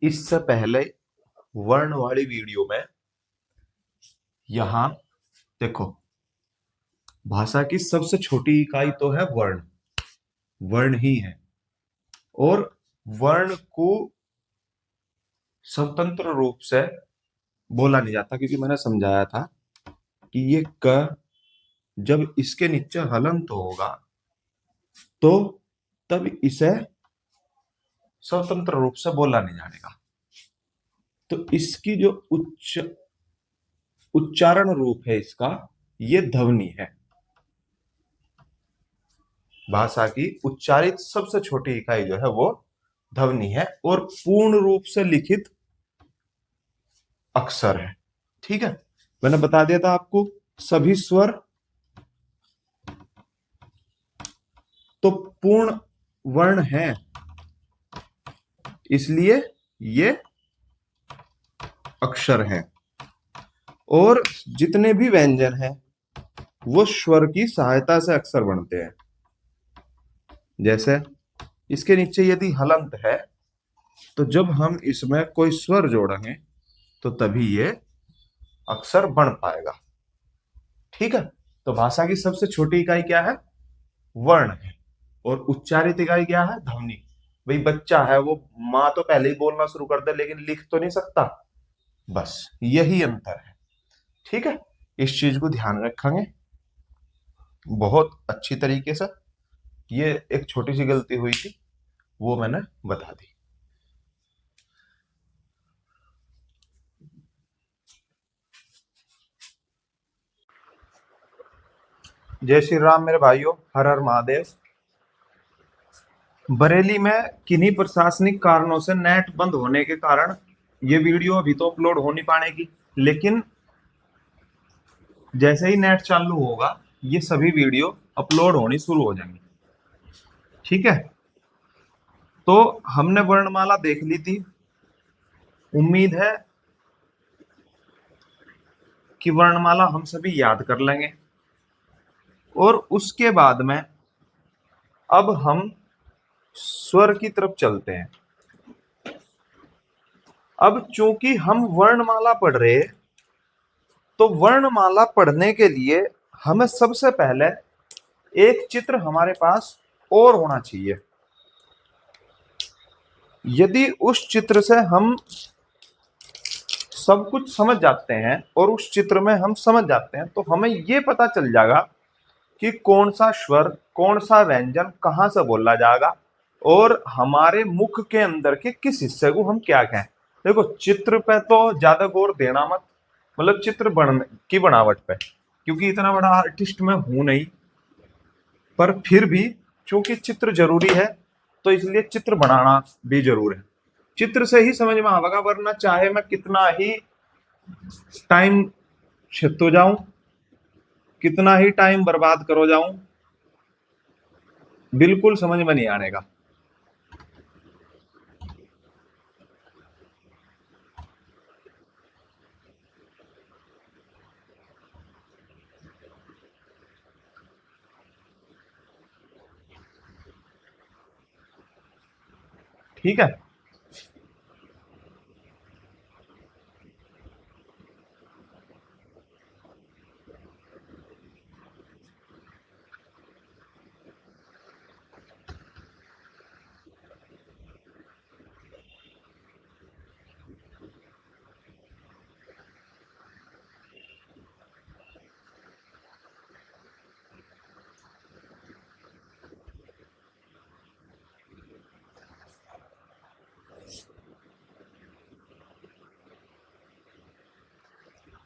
इससे पहले वर्ण वाली वीडियो में यहां देखो, भाषा की सबसे छोटी इकाई तो है वर्ण। वर्ण ही है, और वर्ण को स्वतंत्र रूप से बोला नहीं जाता, क्योंकि मैंने समझाया था कि ये क जब इसके नीचे हलंत होगा तो तब इसे स्वतंत्र रूप से बोला नहीं जाएगा। तो इसकी जो उच्चारण रूप है इसका, ये ध्वनि है। भाषा की उच्चारित सबसे छोटी इकाई जो है वो ध्वनि है, और पूर्ण रूप से लिखित अक्षर है। ठीक है, मैंने बता दिया था आपको सभी स्वर तो पूर्ण वर्ण है, इसलिए ये अक्षर है। और जितने भी व्यंजन हैं वो स्वर की सहायता से अक्षर बनते हैं। जैसे इसके नीचे यदि हलंत है तो जब हम इसमें कोई स्वर जोड़ेंगे तो तभी ये अक्षर बन पाएगा। ठीक है, तो भाषा की सबसे छोटी इकाई क्या है? वर्ण है। और उच्चारित इकाई क्या है? ध्वनि। भाई बच्चा है, वो माँ तो पहले ही बोलना शुरू कर दे लेकिन लिख तो नहीं सकता, बस यही अंतर है। ठीक है, इस चीज को ध्यान रखेंगे बहुत अच्छी तरीके से। ये एक छोटी सी गलती हुई थी, वो मैंने बता दी। जय श्री राम मेरे भाइयों, हर हर महादेव। बरेली में किन्हीं प्रशासनिक कारणों से नेट बंद होने के कारण ये वीडियो अभी तो अपलोड हो नहीं पाएगी, लेकिन जैसे ही नेट चालू होगा ये सभी वीडियो अपलोड होनी शुरू हो जाएंगी। ठीक है, तो हमने वर्णमाला देख ली थी। उम्मीद है कि वर्णमाला हम सभी याद कर लेंगे। और उसके बाद में अब हम स्वर की तरफ चलते हैं। अब चूंकि हम वर्णमाला पढ़ रहे, तो वर्णमाला पढ़ने के लिए हमें सबसे पहले एक चित्र हमारे पास और होना चाहिए। यदि उस चित्र से हम सब कुछ समझ जाते हैं और उस चित्र में हम समझ जाते हैं, तो हमें ये पता चल जाएगा कि कौन सा स्वर, कौन सा व्यंजन कहां से बोला जाएगा और हमारे मुख के अंदर के किस हिस्से को हम क्या कहें। देखो, चित्र पे तो ज्यादा गौर देना मत, मतलब चित्र की बनावट पे, क्योंकि इतना बड़ा आर्टिस्ट मैं हूं नहीं, पर फिर भी चूंकि चित्र जरूरी है तो इसलिए चित्र बनाना भी जरूर है। चित्र से ही समझ में आएगा, वरना चाहे मैं कितना ही टाइम छितो जाऊं, कितना ही टाइम बर्बाद करो जाऊं, बिल्कुल समझ में नहीं आने का। ठीक है,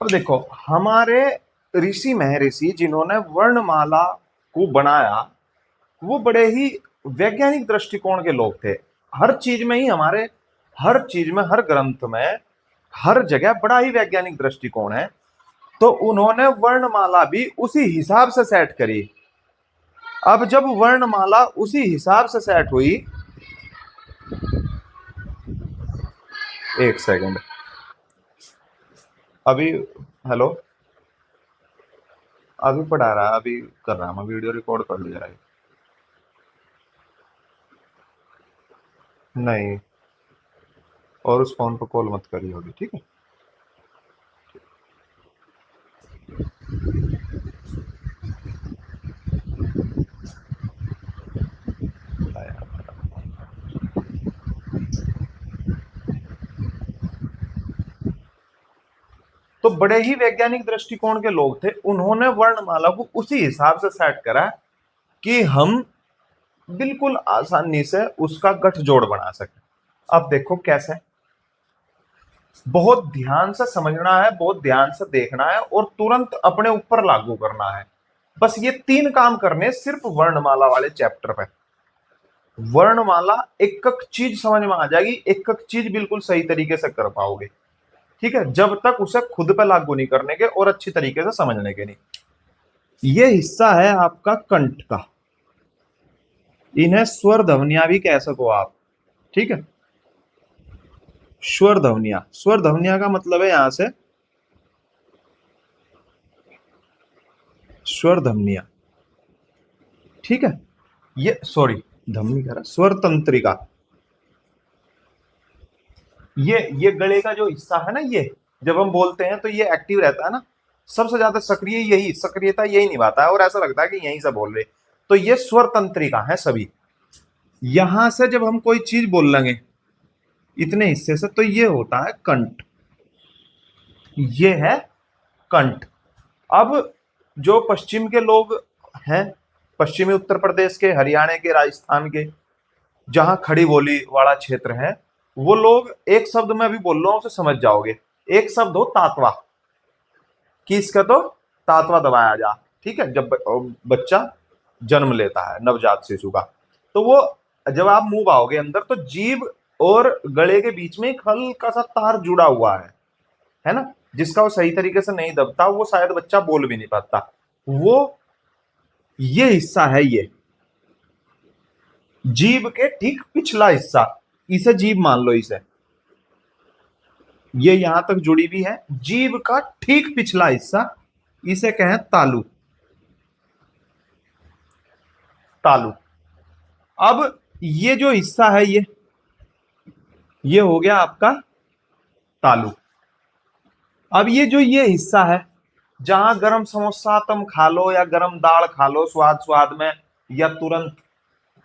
अब देखो, हमारे ऋषि महर्षि जिन्होंने वर्णमाला को बनाया, वो बड़े ही वैज्ञानिक दृष्टिकोण के लोग थे। हर चीज में ही हमारे, हर चीज में, हर ग्रंथ में, हर जगह बड़ा ही वैज्ञानिक दृष्टिकोण है। तो उन्होंने वर्णमाला भी उसी हिसाब से सेट करी। अब जब वर्णमाला उसी हिसाब से सेट हुई, एक सेकंड, अभी, हेलो, अभी पढ़ा रहा, अभी कर रहा, मैं वीडियो रिकॉर्ड कर लिया है। नहीं, और उस फोन पर कॉल मत करी होगी, ठीक है। तो बड़े ही वैज्ञानिक दृष्टिकोण के लोग थे, उन्होंने वर्णमाला को उसी हिसाब से सेट करा कि हम बिल्कुल आसानी से उसका गठजोड़ बना सके। अब देखो कैसे, बहुत ध्यान से समझना है, बहुत ध्यान से देखना है और तुरंत अपने ऊपर लागू करना है। बस ये 3 काम करने सिर्फ वर्णमाला वाले चैप्टर पे। वर्णमाला एक एक चीज समझ में आ जाएगी, एक एक चीज बिल्कुल सही तरीके से कर पाओगे, ठीक है, जब तक उसे खुद पे लागू नहीं करने के और अच्छी तरीके से समझने के नहीं। ये हिस्सा है आपका कंठ का, इन्हें स्वर ध्वनिया भी कह सको आप, ठीक है। स्वर ध्वनिया, स्वर ध्वनिया का मतलब है यहां से स्वर ध्वनिया, ठीक है। ये सॉरी धमनी कह रहा, स्वर तंत्रिका। ये गले का जो हिस्सा है ना, ये जब हम बोलते हैं तो ये एक्टिव रहता है ना, सबसे ज्यादा सक्रिय यही, सक्रियता यही निभाता है और ऐसा लगता है कि यहीं से बोल रहे। तो ये स्वर तंत्रिका है सभी। यहां से जब हम कोई चीज बोल लेंगे इतने हिस्से से, तो ये होता है कंठ, ये है कंठ। अब जो पश्चिम के लोग हैं, पश्चिमी उत्तर प्रदेश के, हरियाणा के, राजस्थान के, जहां खड़ी बोली वाला क्षेत्र है, वो लोग एक शब्द में भी बोल रहा हूं उसे समझ जाओगे। एक शब्द हो तातवा, कि इसका तो तातवा दबाया जा, ठीक है, जब बच्चा जन्म लेता है नवजात शिशु का, तो वो जब आप मुंह पाओगे अंदर, तो जीभ और गले के बीच में एक हल्का सा तार जुड़ा हुआ है ना, जिसका वो सही तरीके से नहीं दबता, वो शायद बच्चा बोल भी नहीं पाता। वो ये हिस्सा है, ये जीभ के ठीक पिछला हिस्सा, इसे जीभ मान लो, इसे, ये यहां तक जुड़ी हुई है, जीभ का ठीक पिछला हिस्सा, इसे कहें तालु, तालु। अब ये जो हिस्सा है, ये हो गया आपका तालु। अब ये जो ये हिस्सा है, जहां गरम समोसा तुम खा लो या गरम दाल खा लो स्वाद स्वाद में, या तुरंत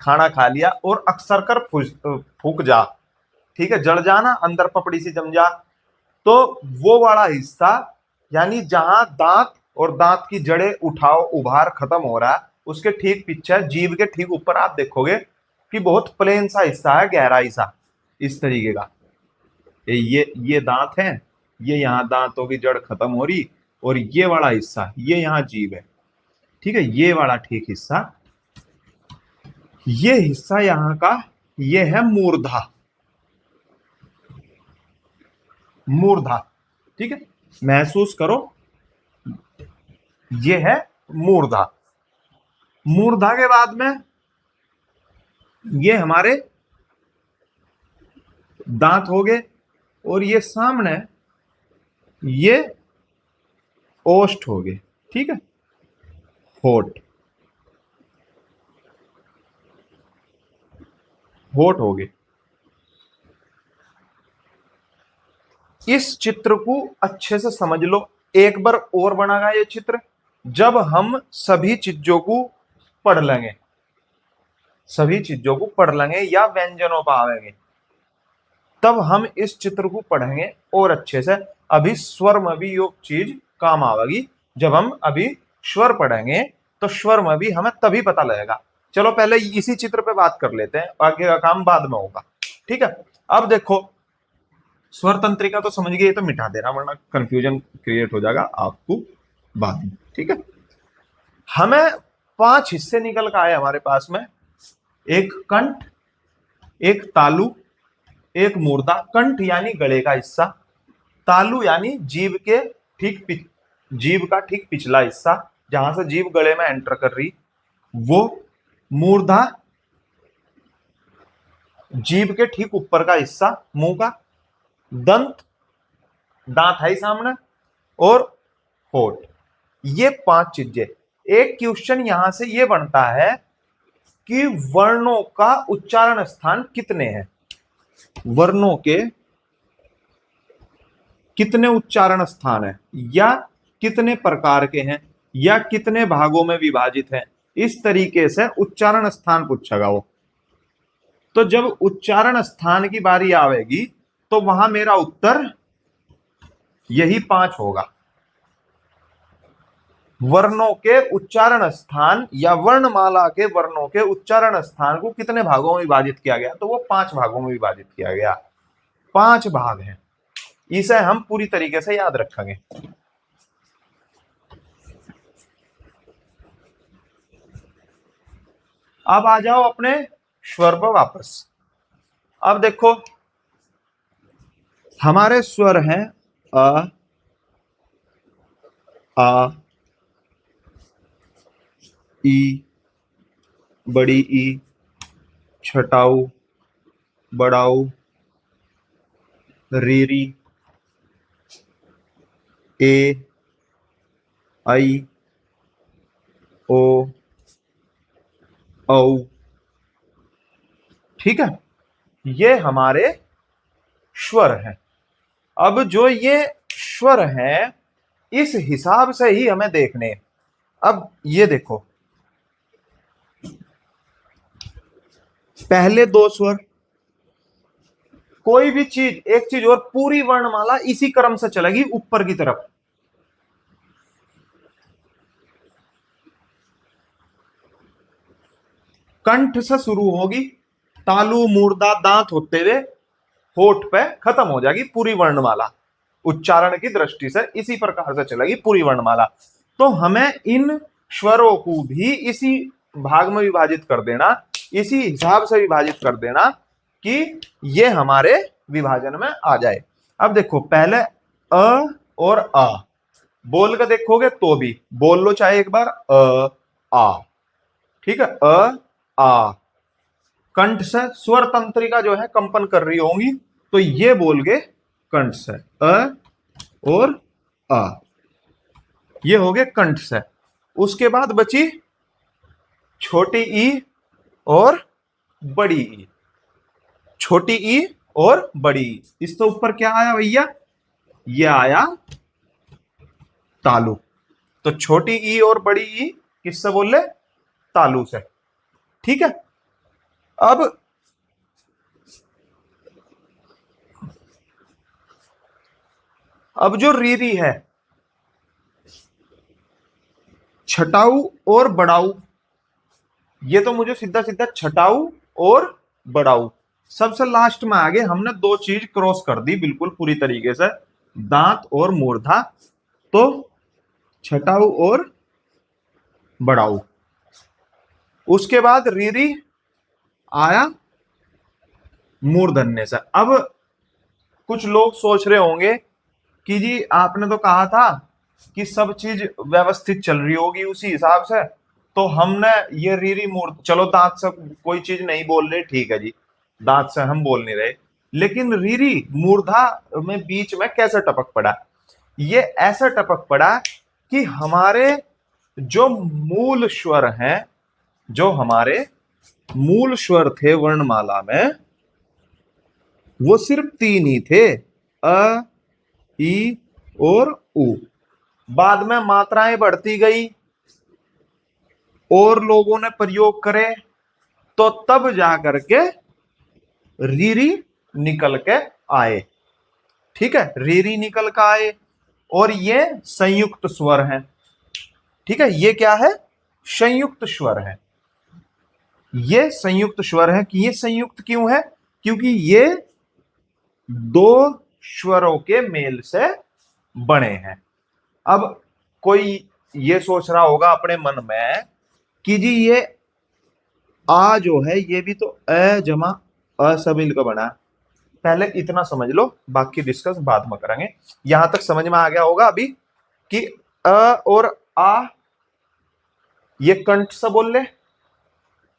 खाना खा लिया और अक्सर कर फूक जा, ठीक है, जड़ जाना, अंदर पपड़ी सी जम जा, तो वो वाला हिस्सा, यानी जहां दांत और दांत की जड़ें उठाओ उभार खत्म हो रहा है, उसके ठीक पीछे जीभ के ठीक ऊपर आप देखोगे कि बहुत प्लेन सा हिस्सा है, गहराई सा, इस तरीके का। ये दांत है, ये यहाँ दांतों की जड़ खत्म हो रही, और ये वाला हिस्सा, ये यहाँ जीभ है, ठीक है, ये वाला ठीक हिस्सा, ये हिस्सा यहाँ का, ये है मूर्धा, मूर्धा, ठीक है, महसूस करो, ये है मूर्धा। मूर्धा के बाद में ये हमारे दांत हो गए, और ये सामने ये ओष्ठ हो गए, ठीक है, होठ, होठ हो गए। इस चित्र को अच्छे से समझ लो, एक बार और बनेगा ये चित्र जब हम सभी चीजों को पढ़ लेंगे, सभी चीजों को पढ़ लेंगे या व्यंजनों पर आवेंगे, तब हम इस चित्र को पढ़ेंगे और अच्छे से। अभी स्वर में भी ये चीज काम आवेगी, जब हम अभी स्वर पढ़ेंगे तो स्वर में भी हमें तभी पता लगेगा। चलो पहले इसी चित्र पे बात कर लेते हैं, आगे का काम बाद में होगा, ठीक है। अब देखो, स्वर तंत्रिका तो समझ गए, तो मिटा देना वरना कंफ्यूजन क्रिएट हो जाएगा आपको बाद में, ठीक है। हमें 5 हिस्से निकल कर आए हमारे पास में, एक कंठ, एक तालु, एक मूर्धा। कंठ यानी गले का हिस्सा, तालु यानी जीभ के ठीक जीभ का ठीक पिछला हिस्सा, जहां से जीभ गले में एंटर कर रही वो। मूर्धा जीभ के ठीक ऊपर का हिस्सा, मुंह का। दंत, दांत है सामने, और होठ। ये 5 चीजें। एक क्वेश्चन यहां से ये बनता है कि वर्णों का उच्चारण स्थान कितने हैं, वर्णों के कितने उच्चारण स्थान है, या कितने प्रकार के हैं, या कितने भागों में विभाजित है, इस तरीके से उच्चारण स्थान पूछेगा वो। तो जब उच्चारण स्थान की बारी आवेगी तो वहां मेरा उत्तर यही 5 होगा। वर्णों के उच्चारण स्थान या वर्णमाला के वर्णों के उच्चारण स्थान को कितने भागों में विभाजित किया गया, तो वो 5 भागों में विभाजित किया गया। 5 भाग हैं, इसे हम पूरी तरीके से याद रखेंगे। अब आ जाओ अपने स्वर पर वापस। अब देखो हमारे स्वर हैं अ, आ, ई, बड़ी ई, छटाऊ, बड़ाऊ, रीरी, ए, आई, ओ, औ। ठीक है, ये हमारे स्वर हैं। अब जो ये स्वर हैं इस हिसाब से ही हमें देखने हैं। अब ये देखो, पहले 2 स्वर, कोई भी चीज, एक चीज और, पूरी वर्णमाला इसी क्रम से चलेगी ऊपर की तरफ। कंठ से शुरू होगी, तालु मूर्धा दांत होते हुए होठ पे खत्म हो जाएगी पूरी वर्णमाला। उच्चारण की दृष्टि से इसी प्रकार से चलेगी पूरी वर्णमाला। तो हमें इन स्वरों को भी इसी भाग में विभाजित कर देना, इसी हिसाब से विभाजित कर देना कि ये हमारे विभाजन में आ जाए। अब देखो पहले अ और आ, बोल कर देखोगे तो भी बोल लो चाहे एक बार अ आ। ठीक है, अ आ, कंठ से स्वर तंत्रिका जो है कंपन कर रही होंगी, तो ये बोल गए कंठ से अ और आ, ये हो गए कंठ से। उसके बाद बची छोटी ई और बड़ी ई, छोटी ई और बड़ी ई। इससे ऊपर क्या आया भैया, ये आया तालु। तो छोटी ई और बड़ी ई किससे बोल रहे, तालु से। ठीक है, अब जो रीरी है, छटाऊ और बड़ाऊ, ये तो मुझे सीधा सीधा छटाऊ और बड़ाऊ। सबसे लास्ट में आगे हमने 2 चीज क्रॉस कर दी बिल्कुल पूरी तरीके से, दांत और मूर्धा। तो छटाऊ और बड़ाऊ, उसके बाद रीरी आया मूर्धन्य से। अब कुछ लोग सोच रहे होंगे कि जी आपने तो कहा था कि सब चीज व्यवस्थित चल रही होगी उसी हिसाब से, तो हमने ये रीरी मूर्ध, चलो दांत से कोई चीज नहीं बोल रहे, ठीक है जी, दांत से हम बोल नहीं रहे, लेकिन रीरी मूर्धा में बीच में कैसे टपक पड़ा, ये ऐसा टपक पड़ा कि हमारे जो मूल स्वर हैं, जो हमारे मूल स्वर थे वर्णमाला में, वो सिर्फ 3 ही थे, अ, ई और उ। बाद में मात्राएं बढ़ती गई और लोगों ने प्रयोग करे, तो तब जाकर के रीरी निकल के आए। ठीक है, रीरी निकल के आए और ये संयुक्त स्वर हैं। ठीक है, ये क्या है, संयुक्त स्वर है। ये संयुक्त स्वर है कि ये संयुक्त क्यों है, क्योंकि ये 2 स्वरों के मेल से बने हैं। अब कोई ये सोच रहा होगा अपने मन में कि जी ये आ जो है ये भी तो अ जमा अ से मिलकर बना है। पहले इतना समझ लो, बाकी डिस्कस बाद में करेंगे। यहां तक समझ में आ गया होगा अभी कि अ और आ ये कंठ से बोल ले,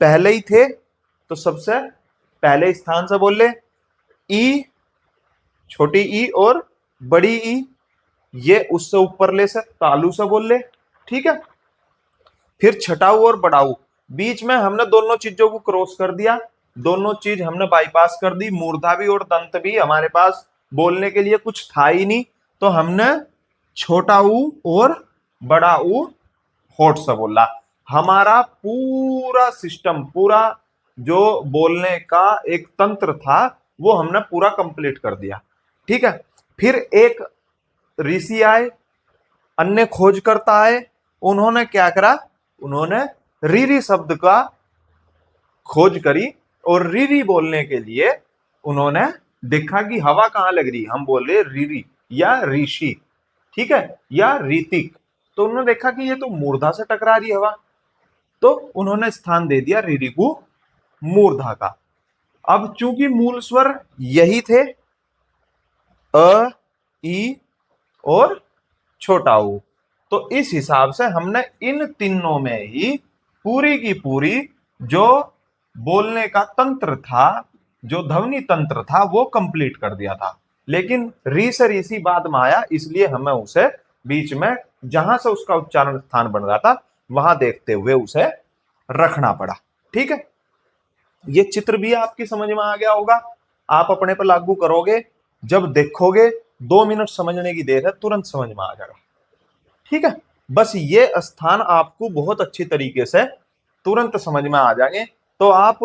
पहले ही थे तो सबसे पहले स्थान से बोल ले। ई, छोटी ई और बड़ी ई, ये उससे ऊपर ले से तालु से बोल ले। ठीक है, फिर छटाऊ और बड़ाऊ, बीच में हमने दोनों चीजों को क्रॉस कर दिया, दोनों चीज हमने बाईपास कर दी, मूर्धा भी और दंत भी हमारे पास बोलने के लिए कुछ था ही नहीं, तो हमने छोटा ऊ और बड़ा ऊ होठ से बोला। हमारा पूरा सिस्टम, पूरा जो बोलने का एक तंत्र था वो हमने पूरा कंप्लीट कर दिया। ठीक है, फिर एक ऋषि आए, अन्य खोजकर्ता आए, उन्होंने क्या करा, उन्होंने रीरी शब्द का खोज करी और रीरी बोलने के लिए उन्होंने देखा कि हवा कहां लग रही, हम बोल रहे रीरी या ऋषि, ठीक है, या रीतिक। तो उन्होंने देखा कि ये तो मूर्धा से टकरा रही हवा, तो उन्होंने स्थान दे दिया रीरी को मूर्धा का। अब चूंकि मूल स्वर यही थे, अ, ई और छोटा ऊ, तो इस हिसाब से हमने इन तीनों में ही पूरी की पूरी जो बोलने का तंत्र था, जो ध्वनि तंत्र था, वो कंप्लीट कर दिया था। लेकिन री से ऋषि बाद में आया, इसलिए हमें उसे बीच में जहां से उसका उच्चारण स्थान बन रहा था वहां देखते हुए उसे रखना पड़ा। ठीक है, ये चित्र भी आपकी समझ में आ गया होगा। आप अपने पर लागू करोगे, जब देखोगे 2 मिनट समझने की देर है, तुरंत समझ में आ जाएगा। ठीक है, बस ये स्थान आपको बहुत अच्छी तरीके से तुरंत समझ में आ जाएंगे। तो आप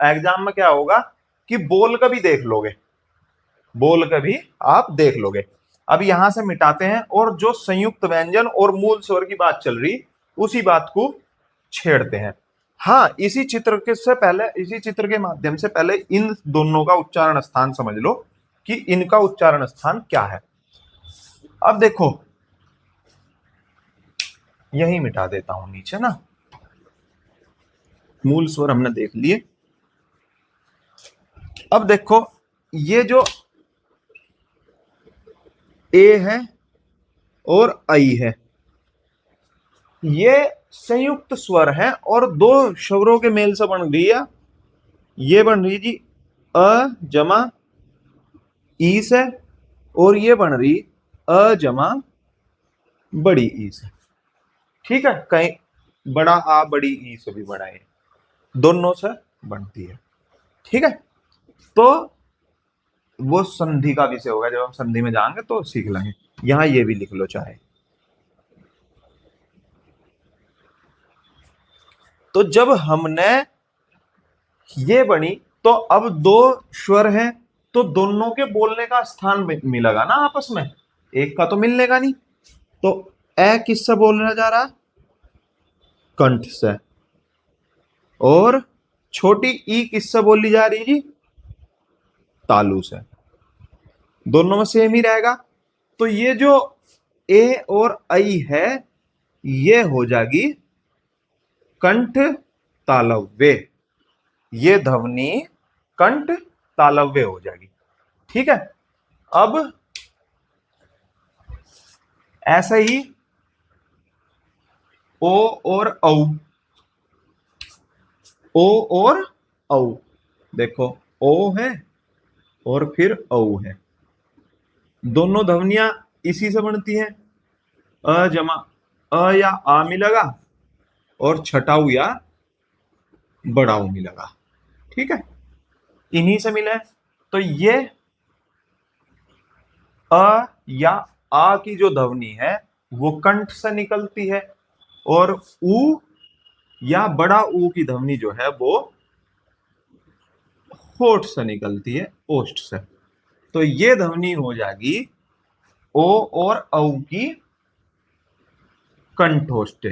एग्जाम में क्या होगा कि बोल कर भी देख लोगे, बोल कर भी आप देख लोगे। अब यहां से मिटाते हैं और जो संयुक्त व्यंजन और मूल स्वर की बात चल रही, उसी बात को छेड़ते हैं। हाँ, इसी चित्र के से पहले, इसी चित्र के माध्यम से पहले इन दोनों का उच्चारण स्थान समझ लो कि इनका उच्चारण स्थान क्या है। अब देखो, यही मिटा देता हूं नीचे ना, मूल स्वर हमने देख लिए। अब देखो, ये जो ए है और आई है, ये संयुक्त स्वर है और दो स्वरों के मेल से बन रही है। ये बन रही जी अ जमा ई से, और ये बन रही अ जमा बड़ी ई से। ठीक है, कहीं बड़ा आ बड़ी ई से भी बड़ा ए, दोनों से बनती है। ठीक है, तो वो संधि का विषय होगा, जब हम संधि में जाएंगे तो सीख लेंगे। यहां ये भी लिख लो चाहे। तो जब हमने ये बनी, तो अब दो स्वर हैं, तो दोनों के बोलने का स्थान मिलेगा ना आपस में, एक का तो मिलने का नहीं। तो ए किससे बोलने जा रहा, कंठ से, और छोटी ई किससे बोली जा रही जी, तालू से। दोनों में सेम ही रहेगा। तो ये जो ए और आई है, ये हो जाएगी कंठ तालव्य, ये ध्वनि कंठ तालव्य हो जाएगी। ठीक है, अब ऐसा ही ओ और औ, ओ और औ, देखो ओ है और फिर औ है, दोनों ध्वनियां इसी से बनती हैं। अ जमा अ या आ मिलेगा और छटाऊ या बड़ाऊ मिलेगा। ठीक है, इन्हीं से मिले। तो ये अ या आ की जो ध्वनि है वो कंठ से निकलती है, और ऊ या बड़ा ऊ की ध्वनि जो है वो होठ से निकलती है, ओष्ठ से। तो ये ध्वनि हो जाएगी ओ और औ की कंठोष्ठे,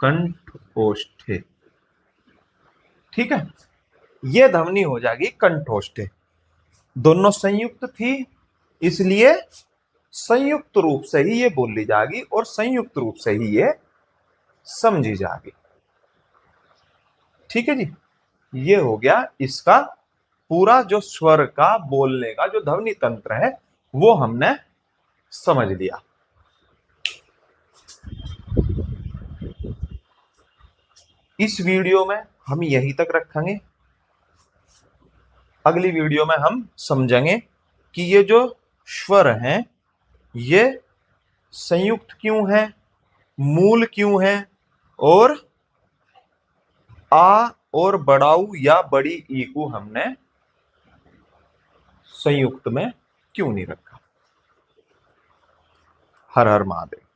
कंठोष्ठे। ठीक है, ये ध्वनि हो जाएगी कंठोष्ठे। दोनों संयुक्त थी, इसलिए संयुक्त रूप से ही ये बोली जाएगी और संयुक्त रूप से ही ये समझी जाएगी। ठीक है जी, ये हो गया इसका पूरा जो स्वर का बोलने का जो ध्वनि तंत्र है वो हमने समझ लिया। इस वीडियो में हम यहीं तक रखेंगे। अगली वीडियो में हम समझेंगे कि ये जो स्वर हैं ये संयुक्त क्यों है, मूल क्यों है, और आ और बड़ाऊ या बड़ी ई को हमने संयुक्त में क्यों नहीं रखा। हर हर महादेव।